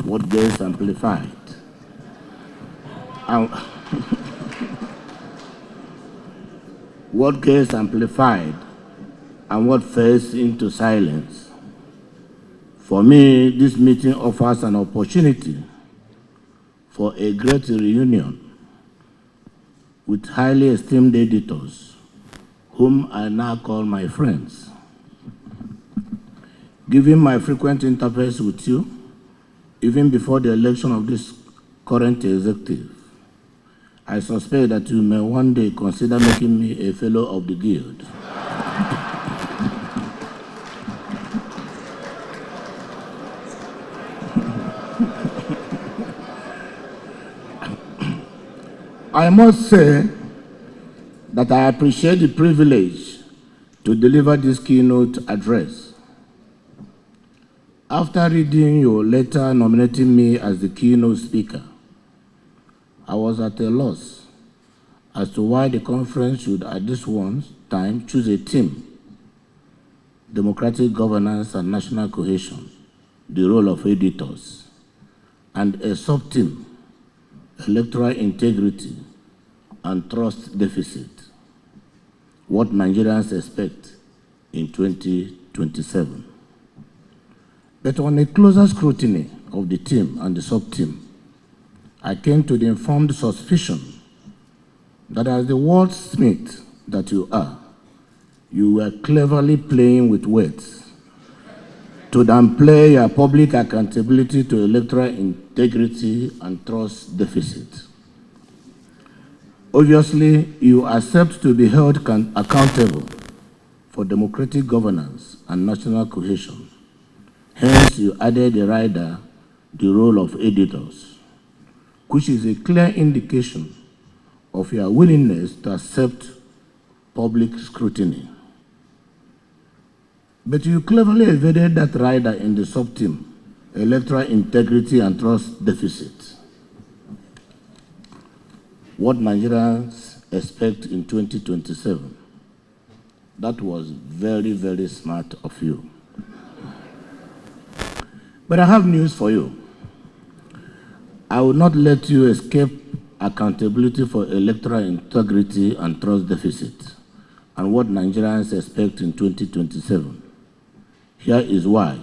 What gets amplified. What gets amplified and what fades into silence. For me, this meeting offers an opportunity for a great reunion with highly esteemed editors, whom I now call my friends. Given my frequent interface with you, even before the election of this current executive, I suspect that you may one day consider making me a fellow of the guild. I must say that I appreciate the privilege to deliver this keynote address. After reading your letter nominating me as the keynote speaker, I was at a loss as to why the conference should at this one time choose a theme: democratic governance and national cohesion, the role of editors, and a sub-theme: electoral integrity and trust deficit, what Nigerians expect in 2027. But on a closer scrutiny of the team and the sub-team, I came to the informed suspicion that as the wordsmith that you are, you were cleverly playing with words to downplay your public accountability to electoral integrity and trust deficit. Obviously, you accept to be held accountable for democratic governance and national cohesion. Hence, you added a rider, the role of editors, which is a clear indication of your willingness to accept public scrutiny. But you cleverly evaded that rider in the sub-theme, electoral integrity and trust deficit. What Nigerians expect in 2027. That was very, very smart of you. But I have news for you. I will not let you escape accountability for electoral integrity and trust deficit and what Nigerians expect in 2027. Here is why.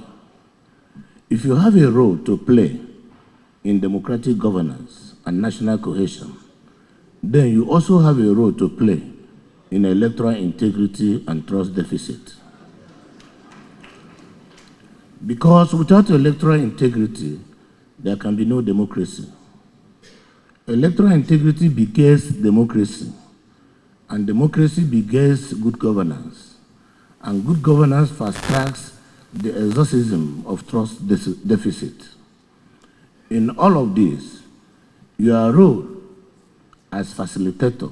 If you have a role to play in democratic governance and national cohesion, then you also have a role to play in electoral integrity and trust deficit. Because without electoral integrity, there can be no democracy. Electoral integrity begets democracy, and democracy begets good governance, and good governance fast-tracks the exorcism of trust deficit. In all of this, your role as facilitator,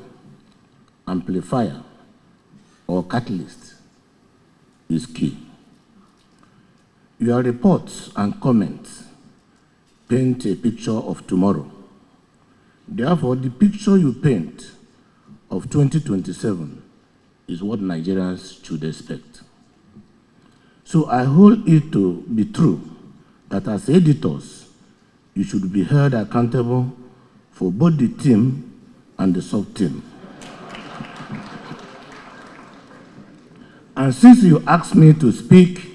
amplifier, or catalyst is key. Your reports and comments paint a picture of tomorrow. Therefore, the picture you paint of 2027 is what Nigerians should expect. So I hold it to be true that as editors, you should be held accountable for both the team and the sub-team. And since you asked me to speak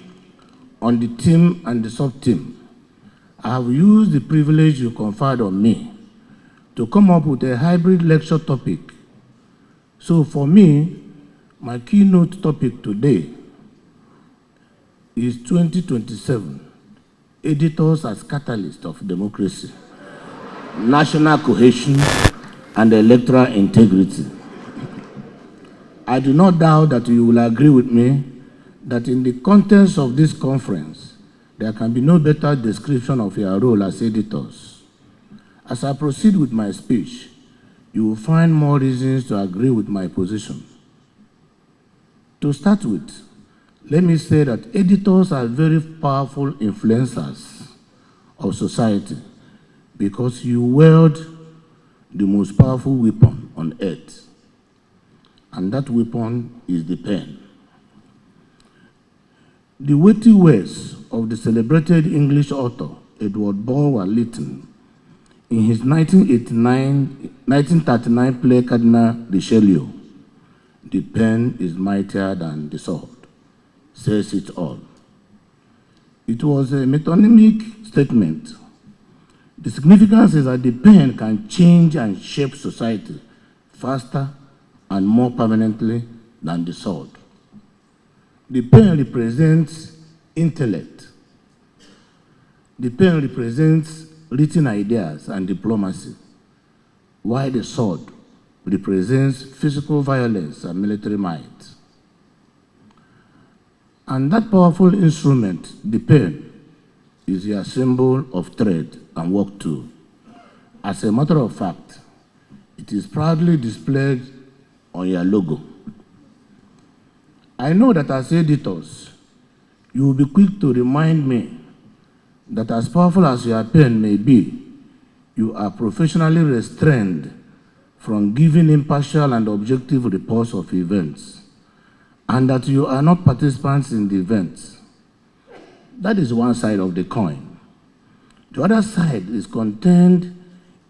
on the team and the sub-team, I have used the privilege you conferred on me to come up with a hybrid lecture topic. So for me, my keynote topic today is 2027, editors as catalyst of democracy, national cohesion, and electoral integrity. I do not doubt that you will agree with me that in the context of this conference, there can be no better description of your role as editors. As I proceed with my speech, you will find more reasons to agree with my position. To start with, let me say that editors are very powerful influencers of society because you wield the most powerful weapon on earth, and that weapon is the pen. The weighty words of the celebrated English author Edward Bulwer-Lytton in his 1939 play Cardinal Richelieu, "The pen is mightier than the sword," says it all. It was a metonymic statement. The significance is that the pen can change and shape society faster and more permanently than the sword. The pen represents intellect. The pen represents written ideas and diplomacy, while the sword represents physical violence and military might. And that powerful instrument, the pen, is your symbol of trade and work tool. As a matter of fact, it is proudly displayed on your logo. I know that as editors, you will be quick to remind me that as powerful as your pen may be, you are professionally restrained from giving impartial and objective reports of events, and that you are not participants in the events. That is one side of the coin. The other side is contained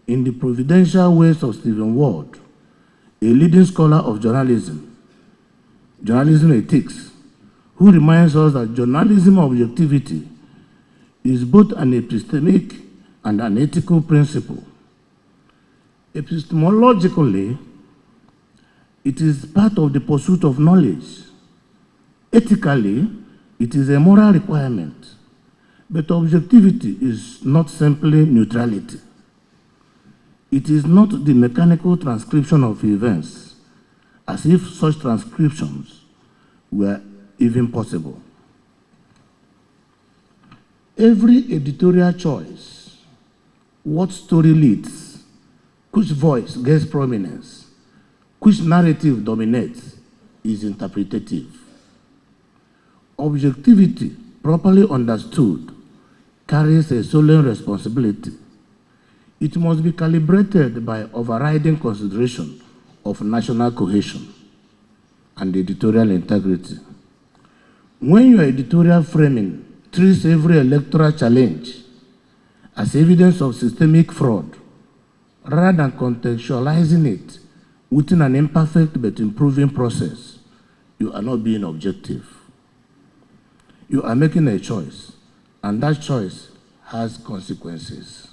in the providential ways of Stephen Ward, a leading scholar of journalism ethics, who reminds us that journalism objectivity is both an epistemic and an ethical principle. Epistemologically, it is part of the pursuit of knowledge. Ethically, it is a moral requirement. But objectivity is not simply neutrality. It is not the mechanical transcription of events, as if such transcriptions were even possible. Every editorial choice, what story leads, which voice gets prominence, which narrative dominates, is interpretative. Objectivity, properly understood, carries a solemn responsibility. It must be calibrated by overriding consideration of national cohesion and editorial integrity. When your editorial framing treats every electoral challenge as evidence of systemic fraud, rather than contextualizing it within an imperfect but improving process, you are not being objective. You are making a choice, and that choice has consequences.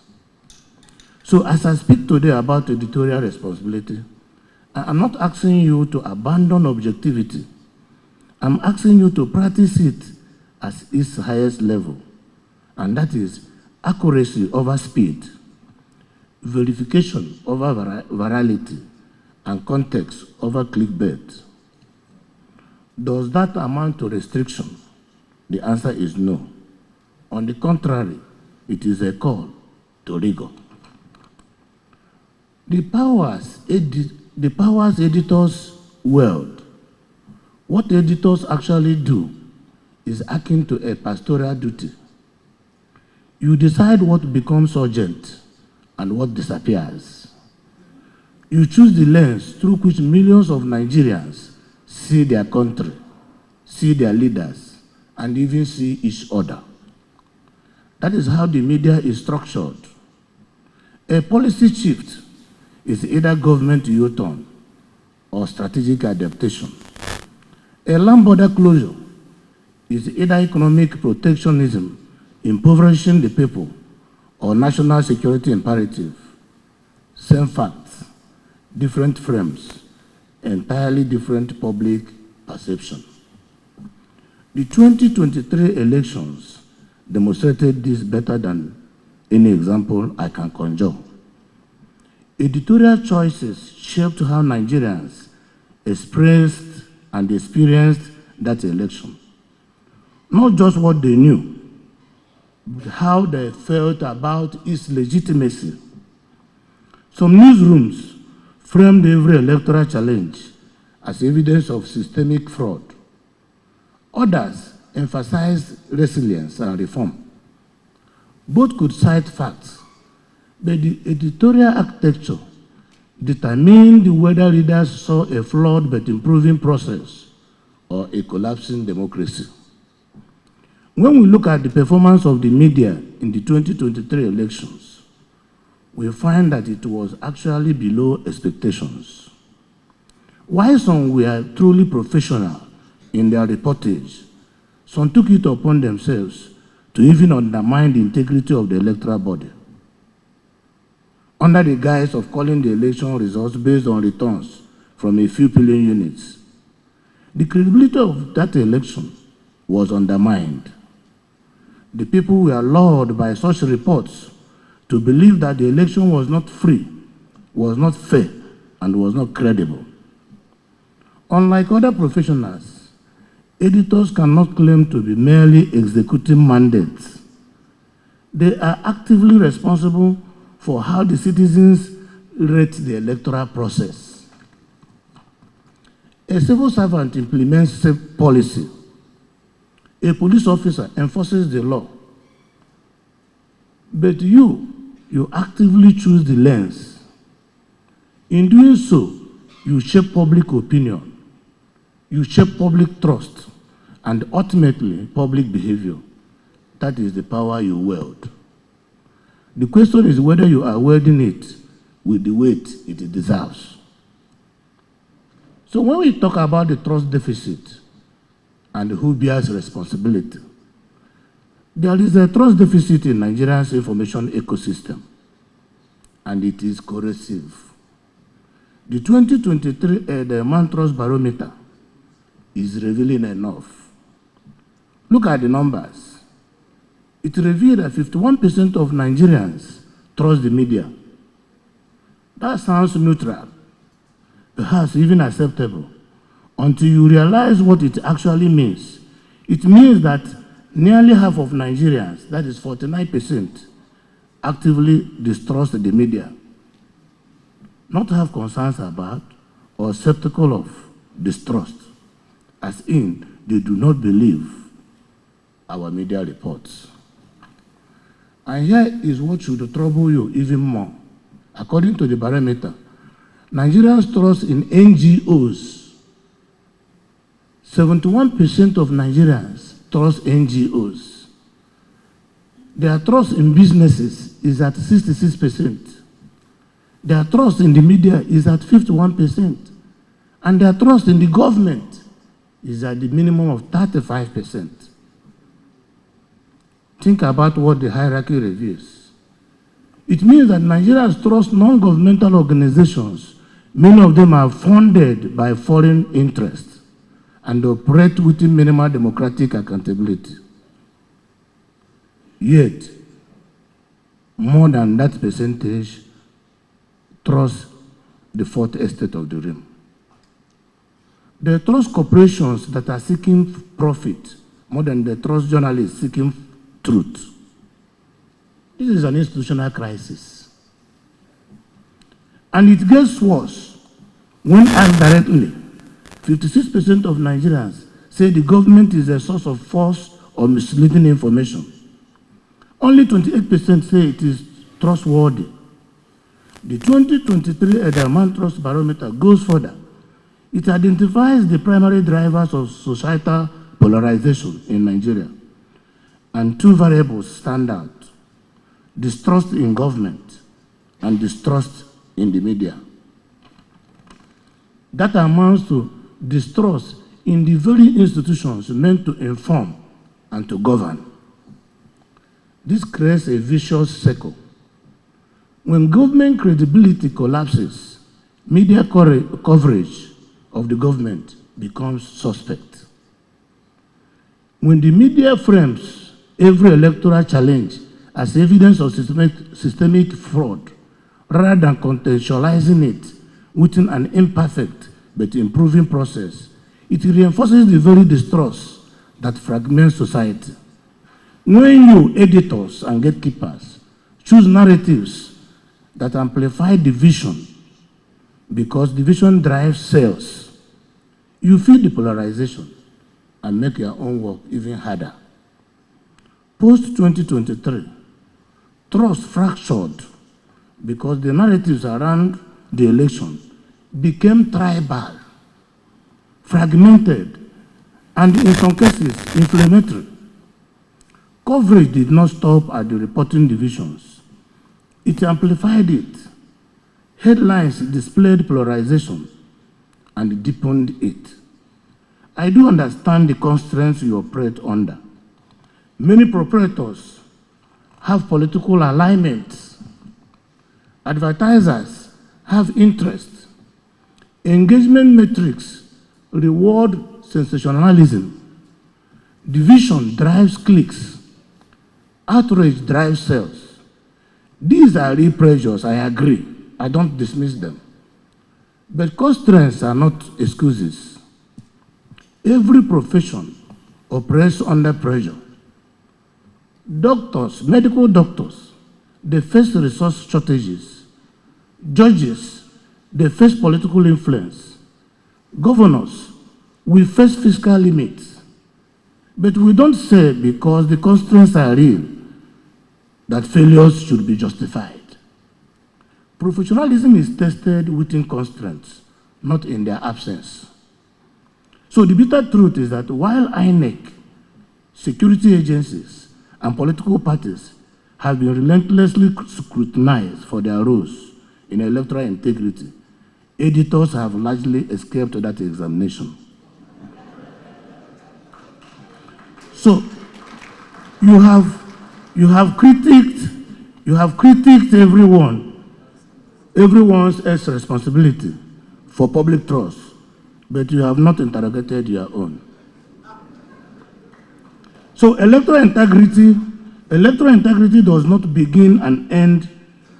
So as I speak today about editorial responsibility, I'm not asking you to abandon objectivity. I'm asking you to practice it at its highest level, and that is accuracy over speed, verification over virality, and context over clickbait. Does that amount to restriction? The answer is no. On the contrary, it is a call to rigor. The powers editors wield, what editors actually do is akin to a pastoral duty. You decide what becomes urgent and what disappears. You choose the lens through which millions of Nigerians see their country, see their leaders, and even see each other. That is how the media is structured. A policy shift is either government U-turn or strategic adaptation. A land border closure is either economic protectionism, impoverishing the people, or national security imperative. Same facts, different frames, entirely different public perception. The 2023 elections demonstrated this better than any example I can conjure. Editorial choices shaped how Nigerians expressed and experienced that election. Not just what they knew, but how they felt about its legitimacy. Some newsrooms framed every electoral challenge as evidence of systemic fraud. Others emphasized resilience and reform. Both could cite facts, but the editorial architecture determined whether readers saw a flawed but improving process or a collapsing democracy. When we look at the performance of the media in the 2023 elections, we find that it was actually below expectations. While some were truly professional in their reportage, some took it upon themselves to even undermine the integrity of the electoral body. Under the guise of calling the election results based on returns from a few polling units, the credibility of that election was undermined. The people were lured by such reports to believe that the election was not free, was not fair, and was not credible. Unlike other professionals, editors cannot claim to be merely executing mandates. They are actively responsible for how the citizens rate the electoral process. A civil servant implements policy. A police officer enforces the law. But you actively choose the lens. In doing so, you shape public opinion, you shape public trust, and ultimately public behavior. That is the power you wield. The question is whether you are wielding it with the weight it deserves. So when we talk about the trust deficit and who bears responsibility, there is a trust deficit in Nigeria's information ecosystem, and it is corrosive. The 2023 Edelman Trust Barometer is revealing enough. Look at the numbers. It revealed that 51% of Nigerians trust the media. That sounds neutral, perhaps even acceptable, until you realize what it actually means. It means that nearly half of Nigerians, that is 49%, actively distrust the media. Not have concerns about or skeptical of, distrust, as in they do not believe our media reports. And here is what should trouble you even more. According to the barometer, Nigerians trust in NGOs. 71% of Nigerians trust NGOs. Their trust in businesses is at 66%. Their trust in the media is at 51%. And their trust in the government is at the minimum of 35%. Think about what the hierarchy reveals. It means that Nigerians trust non-governmental organizations. Many of them are funded by foreign interests and operate within minimal democratic accountability. Yet, more than that percentage trust the fourth estate of the realm. They trust corporations that are seeking profit more than they trust journalists seeking truth. This is an institutional crisis. And it gets worse when asked directly. 56% of Nigerians say the government is a source of false or misleading information. Only 28% say it is trustworthy. The 2023 Edelman Trust Barometer goes further. It identifies the primary drivers of societal polarization in Nigeria. And two variables stand out: distrust in government and distrust in the media. That amounts to distrust in the very institutions meant to inform and to govern. This creates a vicious circle. When government credibility collapses, media coverage of the government becomes suspect. When the media frames every electoral challenge as evidence of systemic fraud, rather than contextualizing it within an imperfect but improving process, it reinforces the very distrust that fragments society. When you, editors and gatekeepers, choose narratives that amplify division because division drives sales, you feed the polarization. and make your own work even harder. Post-2023, trust fractured because the narratives around the election became tribal, fragmented, and in some cases, inflammatory. Coverage did not stop at the reporting divisions. It amplified it. Headlines displayed polarization and deepened it. I do understand the constraints you operate under. Many proprietors have political alignments. Advertisers have interests. Engagement metrics reward sensationalism. Division drives clicks. Outrage drives sales. These are real pressures, I agree. I don't dismiss them. But constraints are not excuses. Every profession operates under pressure. Doctors, medical doctors, they face resource shortages. Judges, they face political influence. Governors, we face fiscal limits. But we don't say because the constraints are real that failures should be justified. Professionalism is tested within constraints, not in their absence. So the bitter truth is that while INEC, security agencies, and political parties have been relentlessly scrutinized for their roles in electoral integrity, editors have largely escaped that examination. So you have critiqued everyone's responsibility for public trust, but you have not interrogated your own. So electoral integrity does not begin and end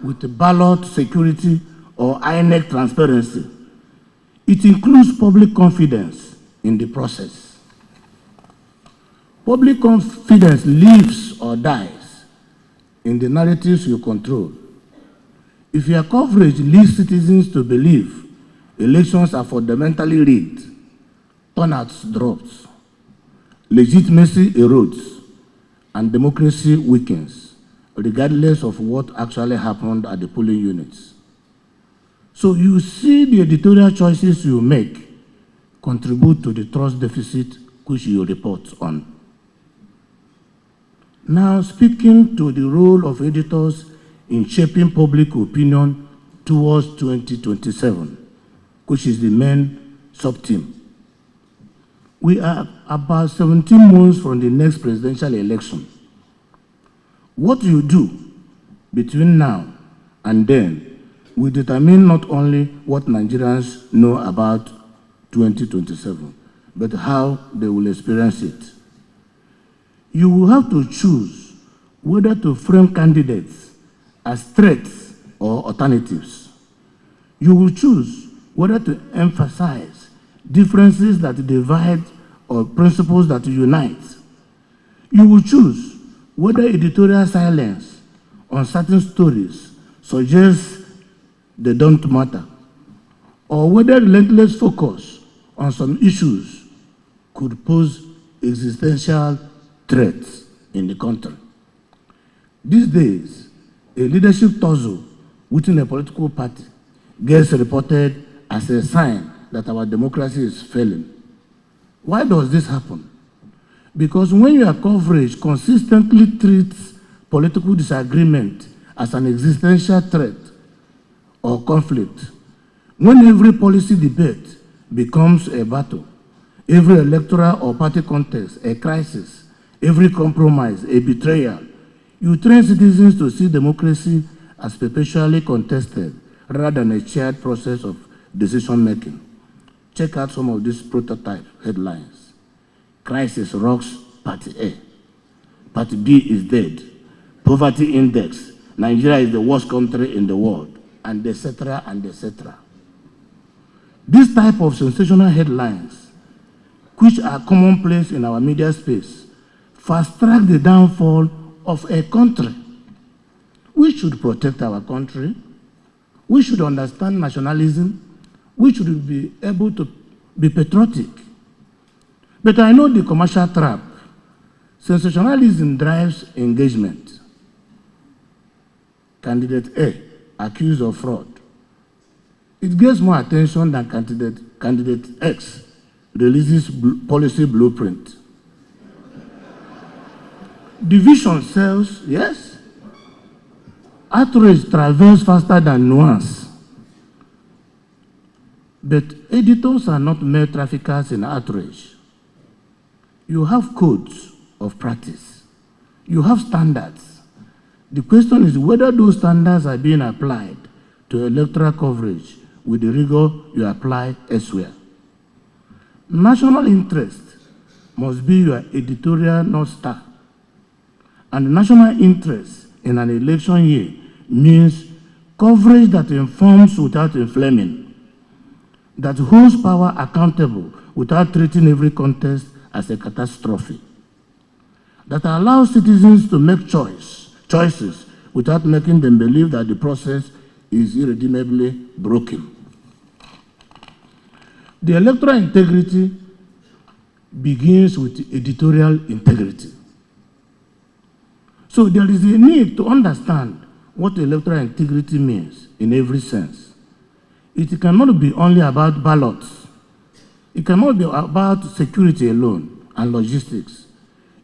with ballot security or INEC transparency. It includes public confidence in the process. Public confidence lives or dies in the narratives you control. If your coverage leads citizens to believe elections are fundamentally rigged, turnouts drops, legitimacy erodes, and democracy weakens, regardless of what actually happened at the polling units. So you see the editorial choices you make contribute to the trust deficit which you report on. Now, speaking to the role of editors in shaping public opinion towards 2027, which is the main sub-theme. We are about 17 months from the next presidential election. What you do between now and then will determine not only what Nigerians know about 2027, but how they will experience it. You will have to choose whether to frame candidates as threats or alternatives. You will choose whether to emphasize differences that divide or principles that unite. You will choose whether editorial silence on certain stories suggests they don't matter, or whether relentless focus on some issues could pose existential threats in the country. These days, a leadership tussle within a political party gets reported as a sign that our democracy is failing. Why does this happen? Because when your coverage consistently treats political disagreement as an existential threat or conflict, when every policy debate becomes a battle, every electoral or party contest a crisis, every compromise a betrayal, you train citizens to see democracy as perpetually contested rather than a shared process of decision-making. Check out some of these prototype headlines. Crisis rocks Party A. Party B is dead. Poverty index. Nigeria is the worst country in the world. And etc. and etc. This type of sensational headlines, which are commonplace in our media space, fast-track the downfall of a country. We should protect our country. We should understand nationalism. We should be able to be patriotic. But I know the commercial trap. Sensationalism drives engagement. Candidate A, accused of fraud. It gets more attention than candidate X releases policy blueprint. Division sells, yes. Outrage travels faster than nuance. But editors are not mere traffickers in outrage. You have codes of practice. You have standards. The question is whether those standards are being applied to electoral coverage with the rigor you apply elsewhere. National interest must be your editorial North Star. And national interest in an election year means coverage that informs without inflaming, that holds power accountable without treating every contest as a catastrophe, that allows citizens to make choices without making them believe that the process is irredeemably broken. The electoral integrity begins with editorial integrity. So there is a need to understand what electoral integrity means in every sense. It cannot be only about ballots. It cannot be about security alone and logistics.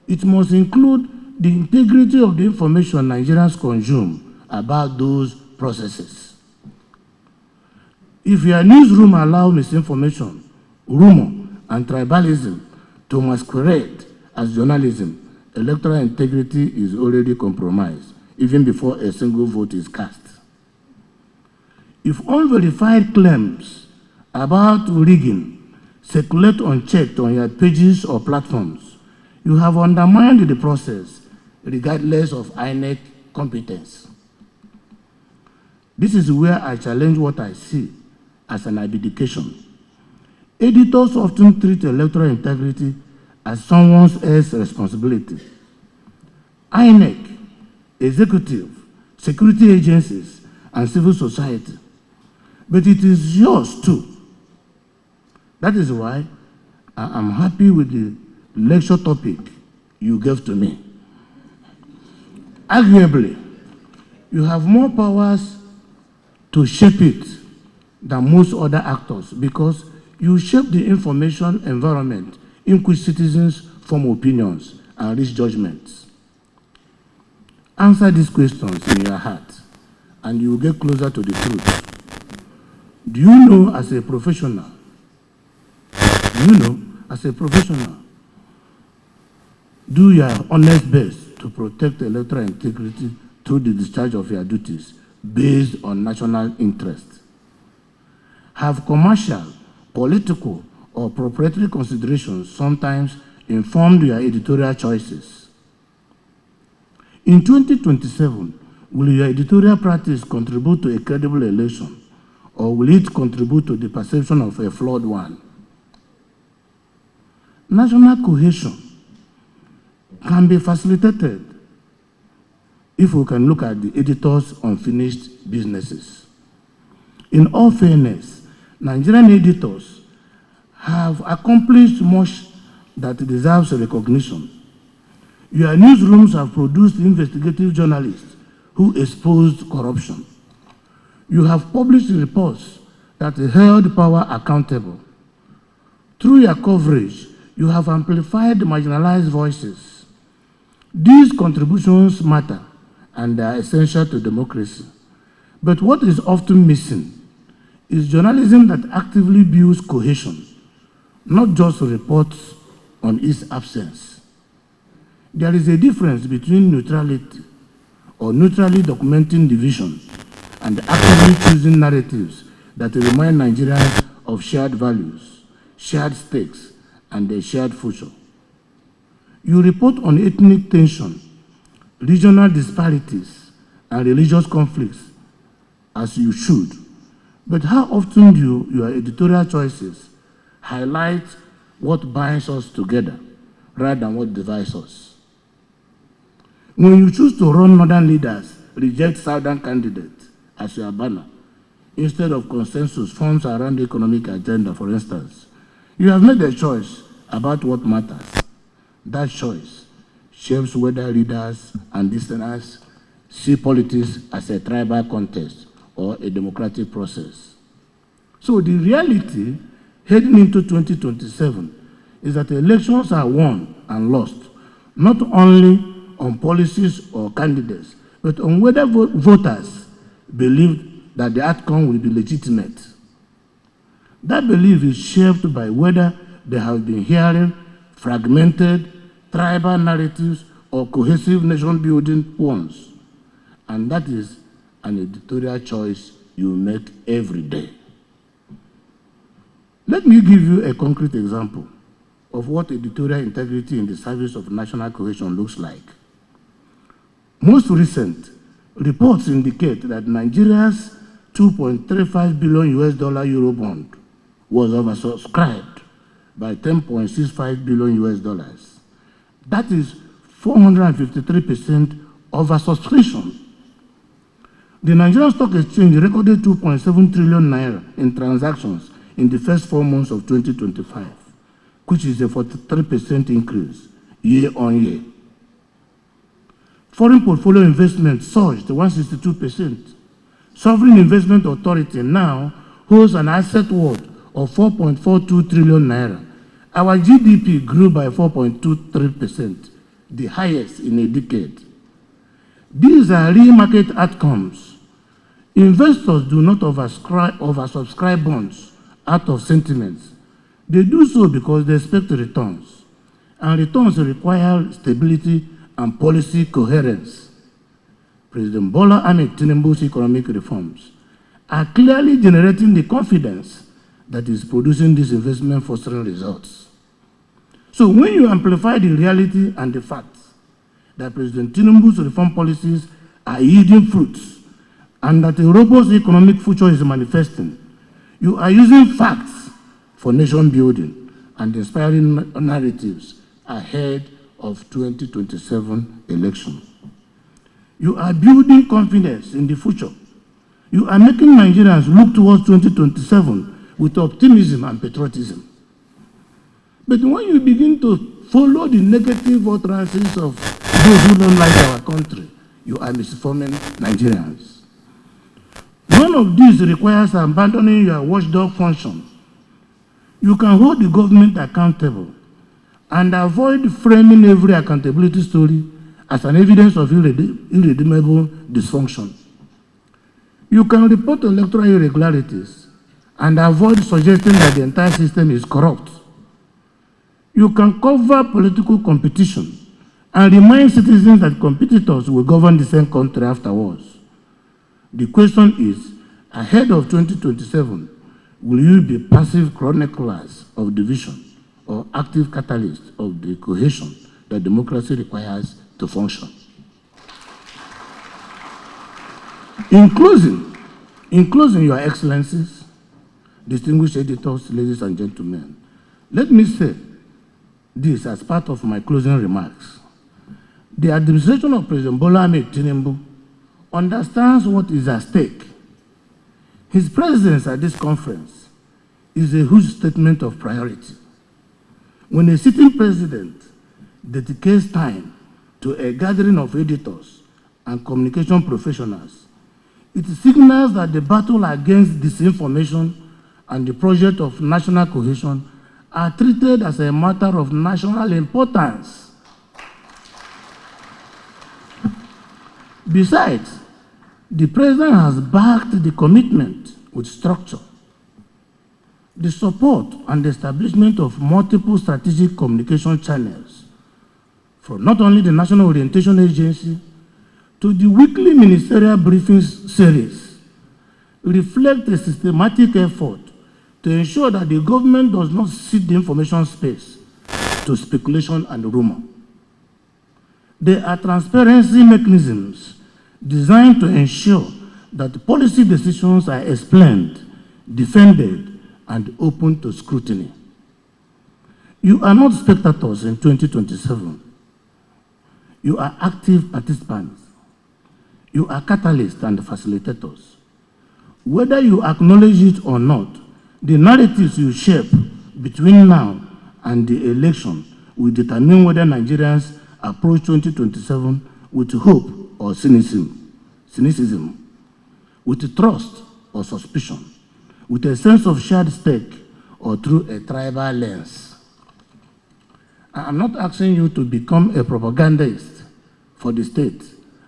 It must include the integrity of the information Nigerians consume about those processes. If your newsroom allows misinformation, rumor, and tribalism to masquerade as journalism, electoral integrity is already compromised, even before a single vote is cast. If unverified claims about rigging circulate unchecked on your pages or platforms, you have undermined the process, regardless of INEC competence. This is where I challenge what I see as an abdication. Editors often treat electoral integrity as someone else's responsibility. INEC, executive, security agencies, and civil society. But it is yours too. That is why I am happy with the lecture topic you gave to me. Arguably, you have more powers to shape it than most other actors because you shape the information environment in which citizens form opinions and reach judgments. Answer these questions in your heart, and you will get closer to the truth. Do you know as a professional, do your honest best to protect electoral integrity through the discharge of your duties based on national interest? Have commercial, political, or proprietary considerations sometimes informed your editorial choices? In 2027, will your editorial practice contribute to a credible election, or will it contribute to the perception of a flawed one? National cohesion can be facilitated if we can look at the editor's unfinished businesses. In all fairness, Nigerian editors have accomplished much that deserves recognition. Your newsrooms have produced investigative journalists who exposed corruption. You have published reports that held power accountable. Through your coverage, you have amplified marginalized voices. These contributions matter and they are essential to democracy. But what is often missing is journalism that actively builds cohesion, not just reports on its absence. There is a difference between neutrality or neutrally documenting division and actively choosing narratives that remind Nigerians of shared values, shared stakes, and a shared future. You report on ethnic tension, regional disparities, and religious conflicts, as you should. But how often do your editorial choices highlight what binds us together rather than what divides us? When you choose to run northern leaders, reject southern candidates as your banner, instead of consensus forms around the economic agenda, for instance, you have made a choice about what matters. That choice shapes whether readers and listeners see politics as a tribal contest or a democratic process. So the reality heading into 2027 is that elections are won and lost, not only on policies or candidates, but on whether voters believe that the outcome will be legitimate. That belief is shaped by whether they have been hearing fragmented tribal narratives or cohesive nation-building ones. And that is an editorial choice you make every day. Let me give you a concrete example of what editorial integrity in the service of national cohesion looks like. Most recent reports indicate that Nigeria's $2.35 billion Eurobond was oversubscribed by $10.65 billion. That is 453% oversubscription. The Nigerian Stock Exchange recorded 2.7 trillion naira in transactions in the first 4 months of 2025, which is a 43% increase year on year. Foreign portfolio investment surged 162%. Sovereign Investment Authority now holds an asset worth of 4.42 trillion naira. Our GDP grew by 4.23%, the highest in a decade. These are real market outcomes. Investors do not oversubscribe bonds out of sentiments. They do so because they expect returns, and returns require stability and policy coherence. President Bola Ahmed Tinubu's economic reforms are clearly generating the confidence that is producing these investment fostering results. So when you amplify the reality and the facts that President Tinubu's reform policies are yielding fruits and that a robust economic future is manifesting, you are using facts for nation building and inspiring narratives ahead of 2027 election. You are building confidence in the future. You are making Nigerians look towards 2027 with optimism and patriotism. But when you begin to follow the negative utterances of those who don't like our country, you are misinforming Nigerians. None of this requires abandoning your watchdog function. You can hold the government accountable and avoid framing every accountability story as an evidence of irredeemable dysfunction. You can report electoral irregularities and avoid suggesting that the entire system is corrupt. You can cover political competition and remind citizens that competitors will govern the same country afterwards. The question is, ahead of 2027, will you be passive chroniclers of division or active catalysts of the cohesion that democracy requires to function? In closing, Your Excellencies, distinguished editors, ladies and gentlemen, let me say this as part of my closing remarks. The administration of President Bola Ahmed Tinubu understands what is at stake. His presence at this conference is a huge statement of priority. When a sitting president dedicates time to a gathering of editors and communication professionals, it signals that the battle against disinformation and the project of national cohesion are treated as a matter of national importance. Besides, the president has backed the commitment with structure. The support and the establishment of multiple strategic communication channels, from not only the National Orientation Agency to the weekly ministerial briefings series, reflect a systematic effort to ensure that the government does not cede the information space to speculation and rumor. There are transparency mechanisms designed to ensure that policy decisions are explained, defended, and open to scrutiny. You are not spectators in 2027. You are active participants. You are catalysts and facilitators. Whether you acknowledge it or not, the narratives you shape between now and the election will determine whether Nigerians approach 2027 with hope or cynicism, with trust or suspicion, with a sense of shared stake or through a tribal lens. I'm not asking you to become a propagandist for the state.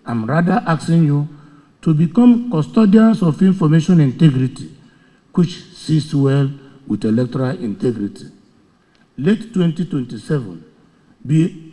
I'm rather asking you to become custodians of information integrity, which sits well with electoral integrity. Let 2027 be